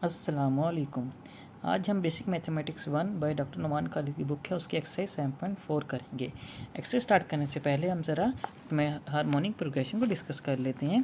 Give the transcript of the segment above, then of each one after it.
अस्सलामुअलैकुम। आज हम basic mathematics 1 by doctor Numan Khalid की बुक है उसकी एक्सरसाइज 7.4 करेंगे। एक्सरसाइज स्टार्ट करने से पहले हम ज़रा हार्मोनिक प्रोग्रेशन को डिस्कस कर लेते हैं।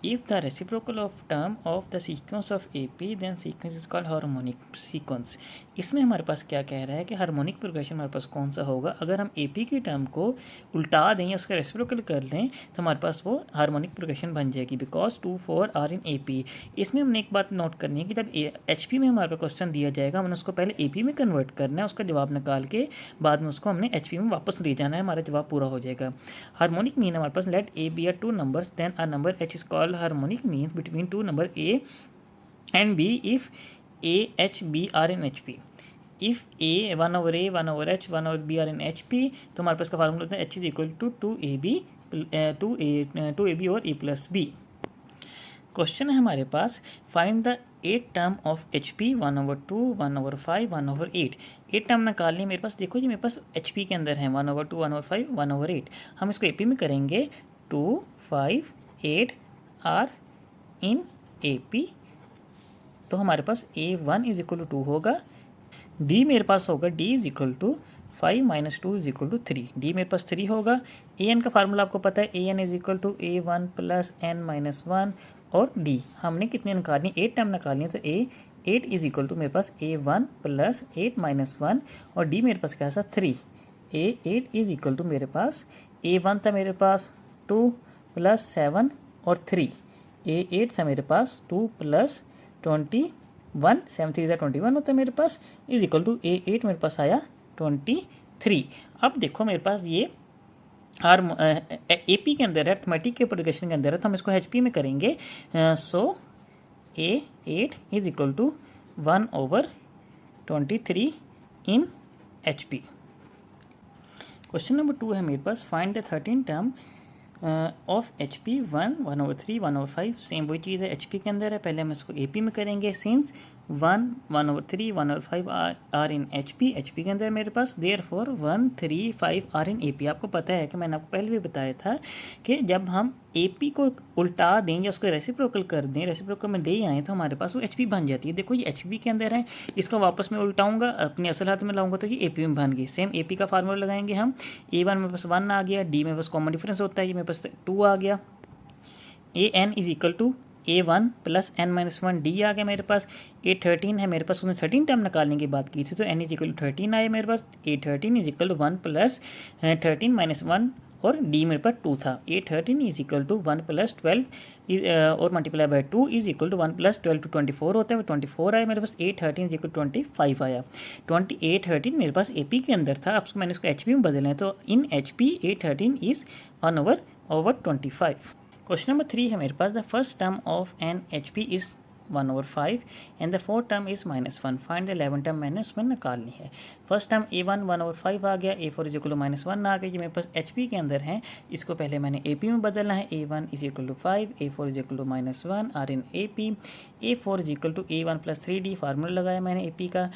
If the reciprocal of term of the sequence of A P then sequence is called harmonic sequence. इसमें हमारे पास क्या कह रहा है कि हार्मोनिक प्रोग्रेशन हमारे पास कौन सा होगा। अगर हम ए पी की टर्म को उल्टा दें या उसका रेसिप्रोकल कर लें तो हमारे पास वो हार्मोनिक प्रोग्रेशन बन जाएगी, because 2 4 are in A P. इसमें हमने एक बात नोट करनी है कि जब एच पी में हमारे पास क्वेश्चन दिया जाएगा हमने उसको पहले ए पी में कन्वर्ट करना है, उसका जवाब निकाल के बाद में उसको हमने एच पी में वापस ले जाना है, हमारा जवाब पूरा हो जाएगा। हार्मोनिक मीन हमारे पास let A B are two numbers then a number H is called harmonic mean between two number A and B if A, H, B are in HP. If A 1 over A 1 over H 1 over B are in HP तो हमारे पास का formula होता है H is equal to 2AB और A plus B. Question है हमारे पास find the 8 term of H P 1 over 2 1 over 5 1 over 8। 8 term निकालनी है मेरे पास। देखो जी मेरे पास एच पी के अंदर है 1 over 2 1 over 5 1 over 8। हम इसको ए पी में करेंगे 2 5 8 आर इन ए पी, तो हमारे पास A1 इज इक्वल टू 2 होगा। D मेरे पास होगा D is equal to 5 minus 2 is equal to 3। D मेरे पास 3 होगा। AN का फार्मूला आपको पता है, AN is equal to A1 plus N minus 1 और D हमने कितने निकालनी है 8 टर्म निकालनी है, तो A 8 इज इक्वल टू मेरे पास A1 प्लस 8 माइनस 1 और D मेरे पास क्या था 3। A8 इज इक्वल टू मेरे पास A1 था मेरे पास 2 प्लस 7 और 3। A8 था मेरे पास 2 प्लस 21 7 3 21 होता है मेरे पास इज इक्वल टू A8 मेरे पास आया 23। अब देखो मेरे पास ये ए पी के अंदर है, अर्थमेटिक के प्रोग्रेशन के अंदर है, तो हम इसको एच पी में करेंगे। So A8 is equal to 1 over 23 in H P. Question number 2 है मेरे पास find the 13 term of H P 1 1 over 3 1 over 5। Same वही चीज़ है एच पी के अंदर है, पहले हम इसको ए पी में करेंगे। Since 1 1 over 3 1 over 5 are in H P के अंदर मेरे पास therefore 1 3 5 are in A P. आपको पता है कि मैंने आपको पहले भी बताया था कि जब हम ए पी को उल्टा दें या उसको रेसिप्रोकल कर दें, रेसिप्रोकल में दे आएँ तो हमारे पास वो एच पी बन जाती है। देखो ये एच पी के अंदर है, इसको वापस मैं उल्टाऊंगा अपने असल हाथ में लाऊंगा तो ये ए पी में बन गई। सेम ए पी का फार्मूला लगाएंगे हम। A1 मेरे पास 1 आ गया, D मेरे पास कॉमन डिफरेंस होता है, ये मेरे पास 2 आ गया। AN is equal to A1 plus N minus 1 D आ गया मेरे पास। A13 है मेरे पास, उसने 13 टर्म निकालने की बात की थी तो N इज इक्वल टू 13 आया मेरे पास। A13 is equal to 1 plus 13 minus 1 और D मेरे पास 2 था। A13 is equal to 1 plus 12 और multiply by 2 is equal to 1 plus 12 two 24 होता है, वो 24 आया मेरे पास। A13 इज इक्वल टू 25 आया। 2813 मेरे पास AP के अंदर था, अब मैंने उसको HP में बदलना है, तो in HP A13 is 1 over 25। Question number 3 है मेरे पास the first term of an H P is 1 over 5 and the fourth term is -1। Find the 11 term मैंने उसमें निकालनी है। फर्स्ट टर्म A1 1 over 5 आ गया, A4 इज इक्वल टू -1 आ गई, ये मेरे पास HP के अंदर है, इसको पहले मैंने AP में बदलना है। A1 is equal to 5 A4 is equal to -1 are in AP। A4 is equal to A1 plus 3D formula लगाया मैंने AP का।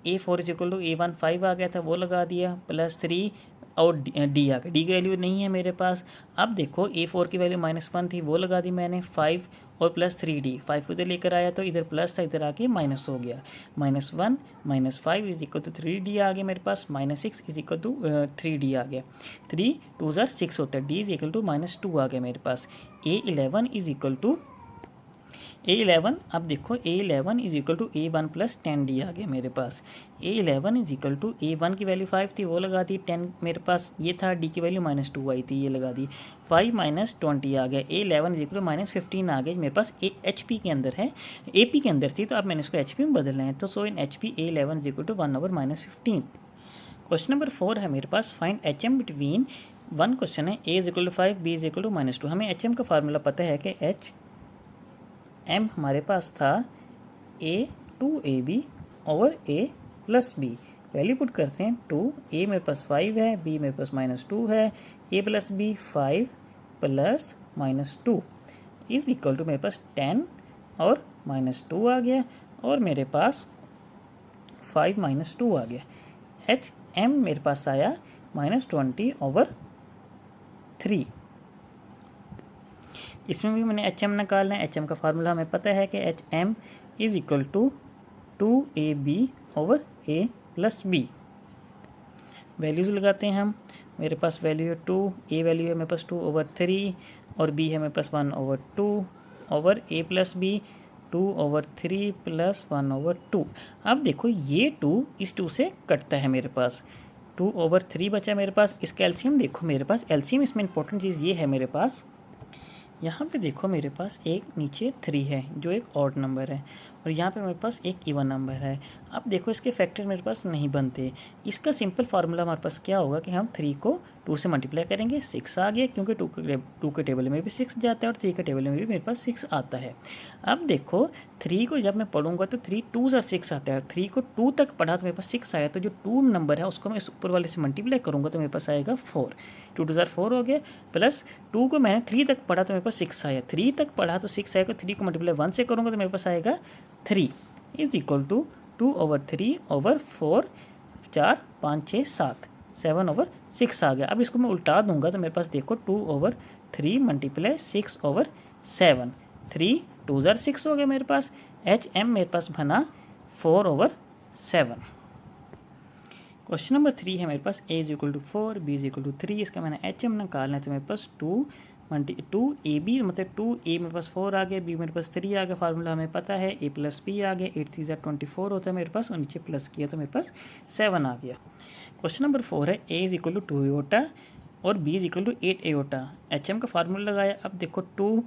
A4 is equal to A1 5 आ गया था, वो लगा दिया, प्लस 3 और डी आ गया। डी की वैल्यू नहीं है मेरे पास। अब देखो A4 की वैल्यू -1 थी, वो लगा दी मैंने। 5 और प्लस 3D, 5 को इधर लेकर आया तो इधर प्लस था, इधर आके माइनस हो गया। -1 -5 इज इक्वल टू 3D आ गया मेरे पास। -6 इज इक्वल टू 3D आ गया। 3 2 6 होता है, D इज इक्वल टू -2 आ गया मेरे पास। A11 is equal to A11, अब देखो A11 is equal to A1 plus 10D आ गया मेरे पास। A11 is equal to A1 की वैल्यू 5 थी, वो लगा दी। 10 मेरे पास ये था, D की वैल्यू -2 आई थी, ये लगा दी। 5 माइनस 20 आ गया। A11 इज इक्वल टू -15 आ गया मेरे पास। एच पी के अंदर है, AP के अंदर थी, तो अब मैंने इसको एच पी में बदलना है, तो so in H P A11 is equal to 1 over -15। Question number 4 है मेरे पास find HM between. One question है A is equal to 5 B is equal to -2। हमें HM का फार्मूला पता है कि HM हमारे पास था A2AB over A plus B। Value put करते हैं 2, A मेरे पास 5 है, B मेरे पास -2 है, A plus B 5 plus -2 is equal to मेरे पास 10 और -2 आ गया, और मेरे पास 5 -2 आ गया। HM मेरे पास आया -20 over 3। इसमें भी मैंने HM निकालना है। HM का फार्मूला हमें पता है कि HM is equal to 2ab over a plus b। Values लगाते हैं हम। मेरे पास वैल्यू है 2, a वैल्यू है मेरे पास 2/3 और b है मेरे पास 1/2 over a plus b 2/3 plus 1/2। अब देखो ये 2 इस 2 से कटता है मेरे पास, 2/3 बचा मेरे पास। इसका एलसीएम देखो मेरे पास, एलसीएम इसमें इंपॉर्टेंट चीज़ ये है मेरे पास, यहाँ पे देखो मेरे पास एक नीचे 3 है जो एक ऑड नंबर है और यहाँ पे मेरे पास एक इवन नंबर है। अब देखो इसके फैक्टर मेरे पास नहीं बनते। इसका सिंपल फार्मूला हमारे पास क्या होगा कि हम 3 को 2 से मल्टीप्लाई करेंगे, 6 आ गया, क्योंकि 2 के टेबल में भी 6 जाता है और 3 के टेबल में भी मेरे पास 6 आता है। अब देखो 3 को जब मैं पढ़ूंगा तो 3 2 ज़ा 6 आता है। 3 को 2 तक पढ़ा तो मेरे पास 6 आया, तो जो 2 नंबर है उसको मैं इस ऊपर वाले से मल्टीप्लाई करूँगा तो मेरे पास आएगा 4। 2 2 4 हो गया, प्लस 2 को मैंने 3 तक पढ़ा तो मेरे पास 6 आया, 3 तक पढ़ा तो 6 आएगा, 3 को मल्टीप्लाई 1 से करूँगा तो मेरे पास आएगा 3 इज इक्वल टू 2/3/4, 4 5 6 7, 7/6 आ गया। अब इसको मैं उल्टा दूंगा तो मेरे पास देखो 2/3 मल्टीप्लाई 6/7, 3 2 ज़ा 6 हो गया मेरे पास। HM मेरे पास बना 4/7। क्वेश्चन नंबर 3 है मेरे पास, a is equal to 4, b is equal to 3। इसका मैंने HM निकालना है तो मेरे पास 2ab मतलब 2a मेरे पास 4 आ गया, b मेरे पास 3 आ गया। फार्मूला हमें पता है, a प्लस b आ गया, 8 3 ज़ा 24 होता है मेरे पास, और नीचे प्लस किया तो मेरे पास 7 आ गया। क्वेश्चन नंबर 4 है, a is equal to 2 iota और b is equal to 8 iota. HM का फार्मूला लगाया। अब देखो 2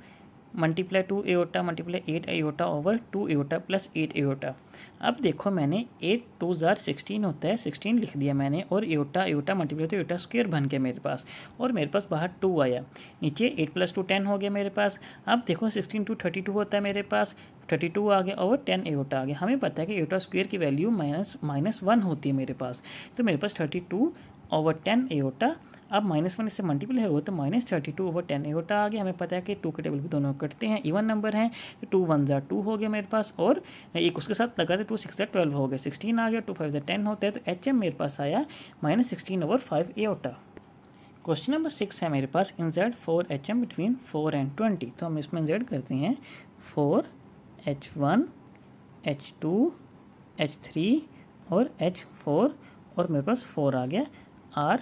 multiply 2 iota multiply 8 iota over 2 iota plus 8 iota. अब देखो मैंने 8 2 ज़ा 16 होता है, 16 लिख दिया मैंने, और एओटा एओटा मल्टीप्लाई तो एओटा स्क्वायर बन गया मेरे पास, और मेरे पास बाहर 2 आया, नीचे 8 + 2 10 हो गया मेरे पास। अब देखो 16 2 32 होता है मेरे पास, 32 आ गया और 10 एओटा आ गया। हमें पता है कि एओटा स्क्वायर की वैल्यू -1 होती है मेरे पास, तो मेरे पास 32/10 एओटा। अब -1 इससे मल्टीप्लाई हो तो -32/10 एओटा आ गया। हमें पता है कि 2 के टेबल पे दोनों कटते हैं, इवन नंबर हैं, तो 2 1 ज़ा 2 हो गया मेरे पास, और एक उसके साथ लगा तो 2 6 ज़ा 12 हो गया, 16 आ गया, 2 5 ज़ा 10 होता है, तो HM मेरे पास आया -16/5 एओटा। क्वेश्चन नंबर 6 है मेरे पास, इंसर्ट 4 HM बिटवीन 4 and 20। तो हम इसमें इंसर्ट करते हैं 4 H1 H2 H3 और H4, और मेरे पास 4 आ गया। R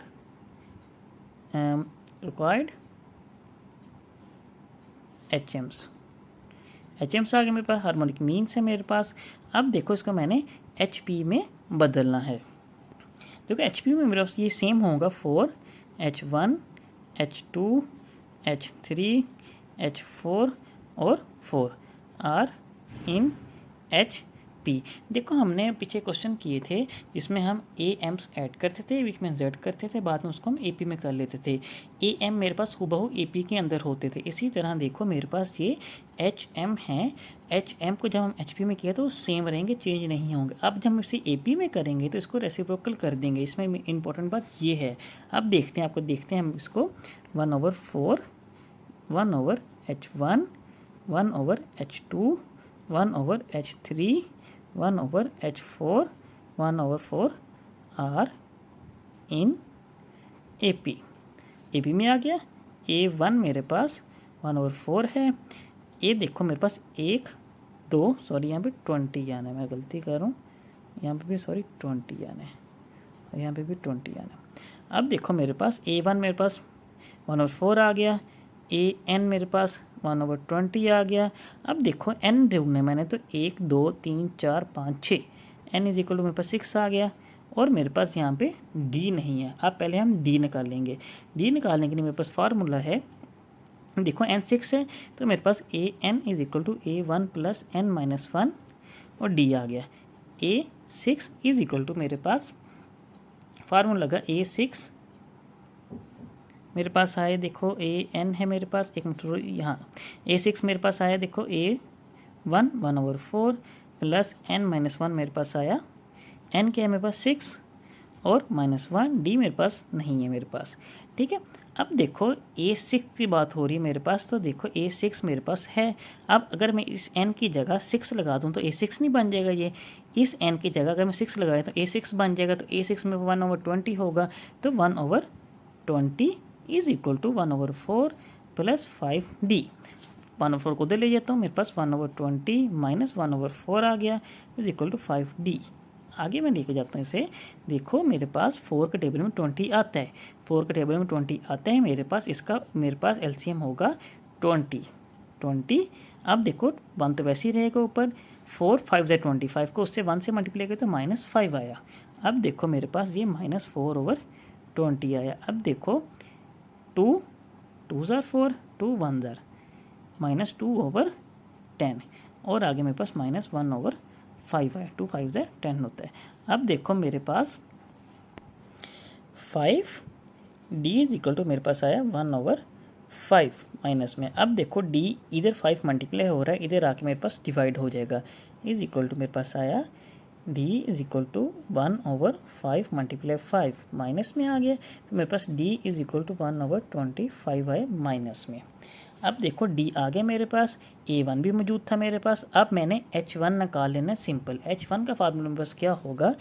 रिक्वायर्ड HMs आ गया मेरे पास, हार्मोनिक मीन्स है मेरे पास। अब देखो इसको मैंने HP में बदलना है। देखो HP में मेरे पास ये सेम होगा, 4 H1 H2 H3 H4 और 4 R in HP। देखो हमने पीछे क्वेश्चन किए थे जिसमें हम AMs ऐड करते थे, बीच में Z करते थे, बाद में उसको हम AP में कर लेते थे। AM मेरे पास हुबहू AP के अंदर होते थे। इसी तरह देखो मेरे पास ये HM हैं, HM को जब हम HP में किया तो सेम रहेंगे, चेंज नहीं होंगे। अब जब हम इसे AP में करेंगे तो इसको रेसिप्रोकल कर देंगे। इसमें इंपॉर्टेंट बात ये है। अब देखते हैं, आपको देखते हैं हम इसको 1/4 1/H1 1/H2 1/H3 1/H4 1/4 R in AP। AP में आ गया। A1 मेरे पास 1/4 है। ये देखो मेरे पास 1 2 सॉरी यहाँ पे 20 आना है, मैं गलती कर रहा हूँ, यहाँ पे भी सॉरी 20 आना है और यहाँ पे भी 20 आना है। अब देखो मेरे पास A1 मेरे पास 1/4 आ गया, AN मेरे पास 1/20 आ गया। अब देखो N ढूंढना है मैंने, तो 1 2 3 4 5 6, N इज इक्वल टू मेरे पास 6 आ गया, और मेरे पास यहाँ पे D नहीं है। अब पहले हम D निकाल लेंगे। D निकालने के लिए मेरे पास फार्मूला है, देखो N 6 है तो मेरे पास AN is equal to A1 + N - 1 और D आ गया। A6 इज इक्वल टू मेरे पास फार्मूला लगा A6 मेरे पास आए, देखो AN है मेरे पास, एक मिनट यहाँ A6 मेरे पास आया, देखो A1 1/4 प्लस N - 1 मेरे पास आया। N क्या है मेरे पास 6 और -1, D मेरे पास नहीं है मेरे पास, ठीक है। अब देखो A6 की बात हो रही है मेरे पास, तो देखो A6 मेरे पास है। अब अगर मैं इस N की जगह 6 लगा दूँ तो A6 नहीं बन जाएगा ये। इस N की जगह अगर मैं 6 लगाया तो A6 बन जाएगा, तो A6 में 1/20 होगा, तो 1/20 is equal to 1/4 plus 5D। 1/4 को उधर ले जाता हूँ, मेरे पास 1/20 माइनस 1/4 आ गया इज इक्वल टू 5D। आगे मैं लेके जाता हूँ इसे। देखो मेरे पास 4 के टेबल में 20 आता है, 4 के टेबल में 20 आता है मेरे पास, इसका मेरे पास एलसीएम होगा 20। अब देखो 1 तो वैसे ही रहेगा ऊपर, 4 5 ज़ा 25 को उससे 1 से मल्टीप्लाई किया तो -5 आया। अब देखो मेरे पास ये -4/20 आया। अब देखो 2 2 ज़ा 4, 2 1 ज़ा -2/10 और आगे मेरे पास -1/5 आया, 2 5 ज़ा 10 होता है। अब देखो मेरे पास 5D इज इक्वल टू मेरे पास आया 1/5 माइनस में। अब देखो D इधर 5 मल्टीप्लाई हो रहा है, इधर आके मेरे पास डिवाइड हो जाएगा, इज इक्वल टू मेरे पास आया D is equal to 1/5 multiply 5 minus में आ गया, तो मेरे पास D इज इक्वल टू 1/25 आए माइनस में। अब देखो D आ गया मेरे पास, A1 भी मौजूद था मेरे पास। अब मैंने H1 निकाल लेना सिंपल। H1 का फार्मूला मेरे पास क्या होगा,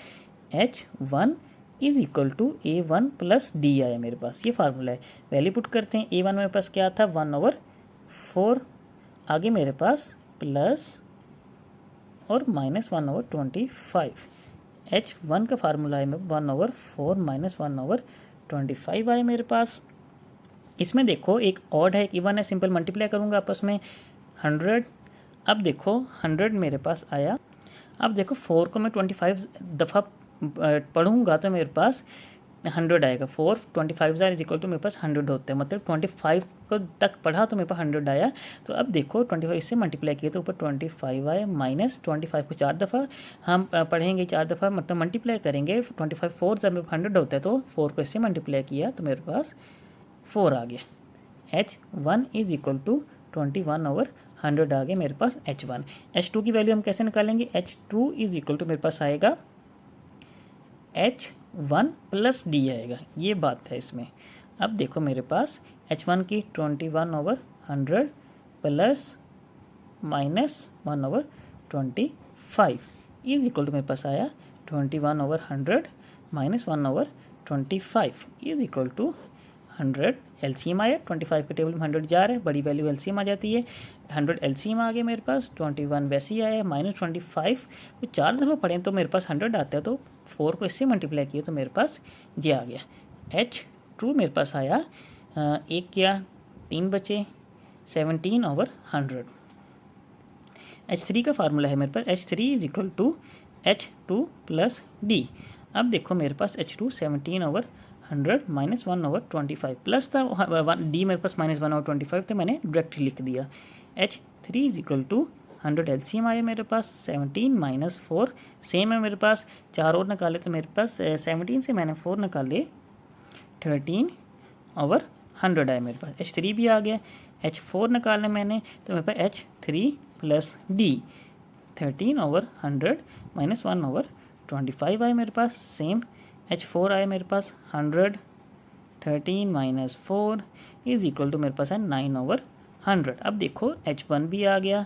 H1 is equal to A1 plus D आया मेरे पास, ये फार्मूला है। वैल्यू पुट करते हैं, A1 मेरे पास क्या था 1/4, आगे मेरे पास प्लस और -1/25। H1 का फार्मूला है 1/4 माइनस 1/25 आए मेरे पास। इसमें देखो एक ऑड है, एक इवन है, सिंपल मल्टीप्लाई करूँगा आपस में 100। अब देखो 100 मेरे पास आया। अब देखो 4 को मैं 25 दफ़ा पढ़ूँगा तो मेरे पास 100 आएगा। 4 25 इज इक्वल टू मेरे पास 100 होता है, मतलब 25 को तक पढ़ा तो मेरे पास 100 आया। तो अब देखो 25 से मल्टीप्लाई किया तो ऊपर 25 आया, माइनस 25 को 4 दफ़ा हम पढ़ेंगे, 4 दफ़ा मतलब मल्टीप्लाई करेंगे। 25 4 जब 100 होता है तो 4 को इससे मल्टीप्लाई किया तो मेरे पास 4 आ गया। H1 इज इक्वल टू 21/100 आ गया मेरे पास H1। H2 की वैल्यू हम कैसे निकालेंगे, H2 इज इक्वल टू मेरे पास आएगा H1 प्लस D आएगा, ये बात है इसमें। अब देखो मेरे पास H1 की 21/100 प्लस -1/25 इज इक्वल टू मेरे पास आया 21/100 minus 1/25 is equal to 100। LCM आया, 25 के टेबल में 100 जा रहा है, बड़ी वैल्यू एलसीएम आ जाती है। 100 एलसीएम आ गया मेरे पास, 21 वैसे ही आया, -25 को 4 दफ़ा पढ़ें तो मेरे पास 100 आता है, तो 4 को इससे मल्टीप्लाई किया तो मेरे पास ये आ गया। H2 मेरे पास आया, एक क्या 3 बचे 17/100। H3 का फार्मूला है मेरे पास, H3 is equal to H2 plus D। अब देखो मेरे पास H2 17/100 माइनस 1/25 प्लस था, D मेरे पास -1/25 थे, मैंने डायरेक्ट लिख दिया। H3 is equal to 100 LCM आया मेरे पास, 17 माइनस 4 सेम है मेरे पास, 4 और निकाले तो मेरे पास 17 से मैंने 4 निकाले 13/100 आया मेरे पास। H3 भी आ गया। H4 निकालना मैंने तो मेरे पास H3 प्लस D 13/100 माइनस 1/25 आया मेरे पास, सेम H4 आया मेरे पास 100, 13 माइनस 4 इज इक्वल टू मेरे पास है 9/100। अब देखो H1 भी आ गया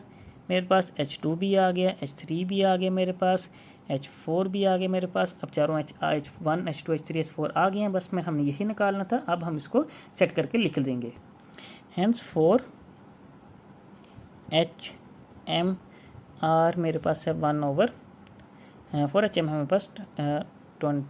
मेरे पास, H2 भी आ गया, H3 भी आ गया मेरे पास, H4 भी आ गया मेरे पास। अब चारों H1 H2 H3 H4 आ गए हैं, बस में हमने यही निकालना था। अब हम इसको सेट करके लिख देंगे। हैंस 4 HMR मेरे पास है 1/4 HM है मेरे पास 20।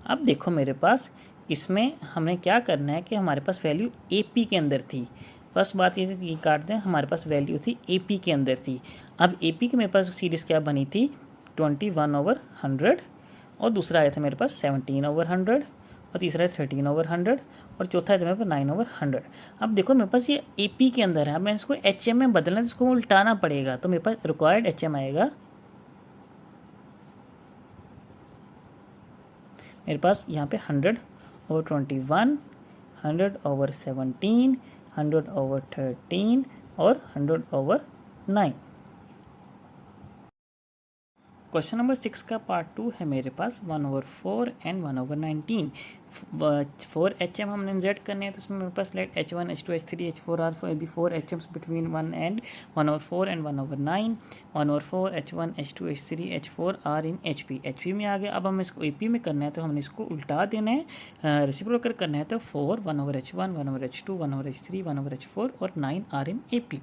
अब देखो मेरे पास इसमें हमें क्या करना है कि हमारे पास वैल्यू AP के अंदर थी। फर्स्ट बात ये काट दें, हमारे पास वैल्यू थी AP के अंदर थी। अब AP के मेरे पास सीरीज़ क्या बनी थी 21/100, और दूसरा आया था मेरे पास 17/100, और तीसरा है 13/100, और चौथा है मेरे पास 9/100। अब देखो मेरे पास ये AP के अंदर है, अब मैं इसको HM में बदलना है, इसको उल्टाना पड़ेगा, तो मेरे पास रिक्वायर्ड HM आएगा मेरे पास यहाँ पे 100/21, 100/17, 100/13 और 100/9। क्वेश्चन नंबर 6 का पार्ट 2 है मेरे पास 1/4 एंड 1/19। 4 HM हमने इंसर्ट करने हैं, तो उसमें मेरे पास let H1 H2 H3 H4 are be 4 HMs between 1/4 and 1/9, 1/4 H1 H2 H3 H4 are in HP में आ गया। अब हमें इसको AP में करना है, तो हमने इसको उल्टा देना है, रेसिप्रोकल करना है, तो 4 1/H1 1/H2 1/H3 1/H4 और 9 are in AP।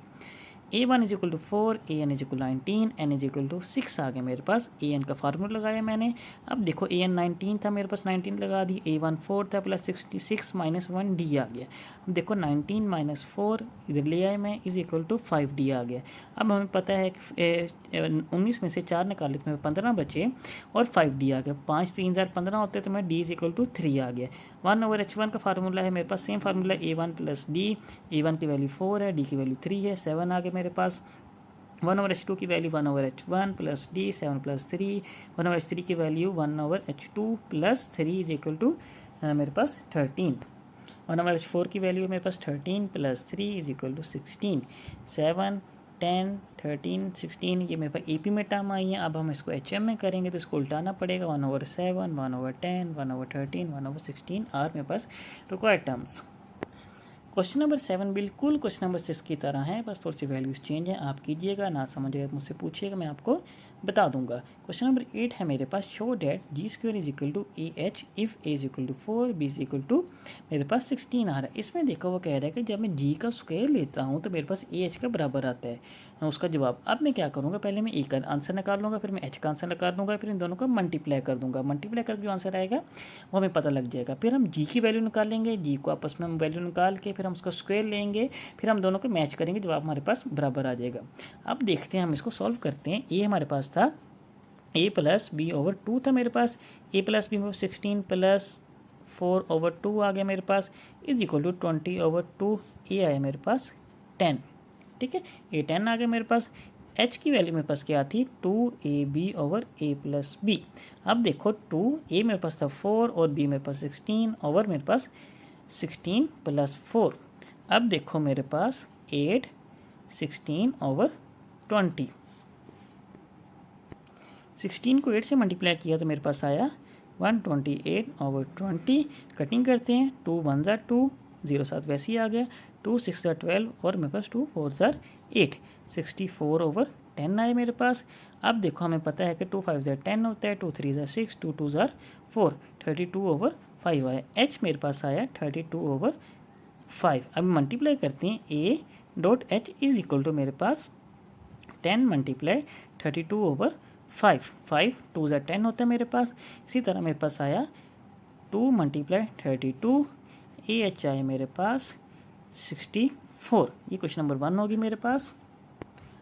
A1 is equal to 4, AN is equal 19, N is equal to 6 आ गया मेरे पास। AN का फार्मूला लगाया मैंने। अब देखो AN 19 था मेरे पास, 19 लगा दी। A1 4 था प्लस 66 माइनस 1 D आ गया। अब देखो 19 माइनस 4 इधर ले आए मैं, इज इक्वल टू 5D आ गया। अब हमें पता है कि 19 में से 4 निकाले तो मेरे 15 बचे और 5D आ गया। 5 3 × 15 होते तो मैं D इज इक्वल टू 3 आ गया। 1/H1 का फार्मूला है मेरे पास, same formula A1 plus D। A1 की वैल्यू 4 है, D की वैल्यू 3 है, 7 आ गया मेरे पास। 1/H2 की value 1/H1 plus D 7 plus 3। 1/H3 की value 1/H2 plus 3 is equal to मेरे पास 13। 1/H4 की वैल्यू मेरे पास 13 प्लस 3 इज इक्वल टू 16। 7 10 13 16 ये मेरे पास AP में टर्म आई है। अब हम इसको HM में करेंगे तो इसको उल्टाना पड़ेगा। 1/7 1/10 1/13 1/16 आर मेरे पास रिक्वायर्ड टर्म्स। क्वेश्चन नंबर 7 बिल्कुल क्वेश्चन नंबर 6 की तरह है, बस थोड़ी सी वैल्यूज़ चेंज है। आप कीजिएगा, ना समझिएगा मुझसे पूछिएगा, मैं आपको बता दूंगा। क्वेश्चन नंबर 8 है मेरे पास, show that G² is equal to AH if A is equal to 4 B is equal to मेरे पास 16 आ रहा है। इसमें देखो वो कह रहा है कि जब मैं G का स्क्वायर लेता हूँ तो मेरे पास AH का बराबर आता है उसका जवाब। अब मैं क्या करूँगा, पहले मैं A का आंसर निकाल लूँगा, फिर मैं H का आंसर निकाल लूँगा, फिर इन दोनों का मल्टीप्लाई कर दूँगा। मल्टीप्लाई करके जो आंसर आएगा वो हमें पता लग जाएगा। फिर हम G की वैल्यू निकालेंगे, G को आपस में हम वैल्यू निकाल के फिर हम उसका स्क्वायर लेंगे, फिर हम दोनों को मैच करेंगे, जवाब हमारे पास बराबर आ जाएगा। अब देखते हैं, हम इसको सॉल्व करते हैं। A हमारे पास था A प्लस B ओवर 2 था मेरे पास। A plus B 16 plus 4 over 2 आ गया मेरे पास, is equal to 20 over 2। A आया मेरे पास 10, ठीक है, A 10 आ गया मेरे पास। H की वैल्यू मेरे पास क्या थी, 2AB over A plus B। अब देखो 2A मेरे पास था 4 और B मेरे पास 16 ओवर मेरे पास 16 प्लस 4। अब देखो मेरे पास 8 16 ओवर 20। 16 को 8 से मल्टीप्लाई किया तो मेरे पास आया 128 ओवर 20। कटिंग करते हैं, 2 1 ज़ा 2, 0 7 वैसे ही आ गया। 2 6 ज़ा 12 और मेरे पास 2 4 ज़ा 8, 64 ओवर 10 आए मेरे पास। अब देखो हमें पता है कि 2 5 ज़ा 10 होता है, 2 3 ज़ा 6, 2 2 ज़ा 4, 32 ओवर 5 आया। H मेरे पास आया 32 ओवर 5। अब मल्टीप्लाई करते हैं, A dot H is equal to मेरे पास 10 मल्टीप्लाई 32 ओवर 5, 5 2 ज़ा 10 होता है मेरे पास। इसी तरह मेरे पास आया 2 मल्टीप्लाई 32, AH आया मेरे पास 64। ये क्वेश्चन नंबर 1 होगी मेरे पास।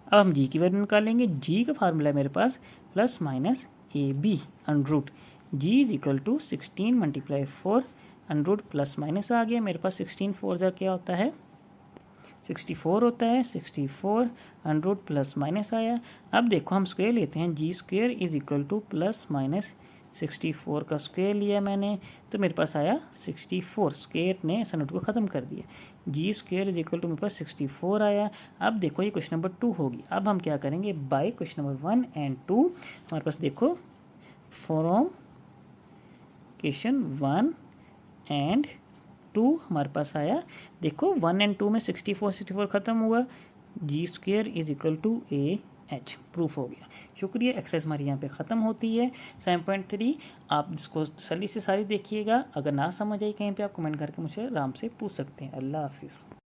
अब हम G की वैल्यू निकालेंगे। G का फार्मूला है मेरे पास plus minus AB under root. G is equal to 16 multiply 4 under root plus minus आ गया मेरे पास। 16 4 ज़ा क्या होता है, 64 होता है। 64 अंडरूट प्लस माइनस आया। अब देखो हम स्क्वायर लेते हैं, G square is equal two plus minus 64 का स्क्वायर लिया मैंने, तो मेरे पास आया 64। स्क्वायर ने सन को ख़त्म कर दिया। G square is equal to मेरे पास 64 आया। अब देखो ये क्वेश्चन नंबर 2 होगी। अब हम क्या करेंगे, बाय क्वेश्चन नंबर 1 एंड 2 हमारे पास देखो फ्रॉम क्वेश्चन 1 एंड 2 हमारे पास आया। देखो 1 एंड 2 में 64 ख़त्म हुआ। G square is equal to AH proof हो गया। शुक्रिया। एक्सरसाइज हमारी यहाँ पे ख़त्म होती है 7.3। आप इसको तसल्ली से सारी देखिएगा। अगर ना समझ आई कहीं पे आप कमेंट करके मुझे आराम से पूछ सकते हैं। अल्लाह हाफिज़।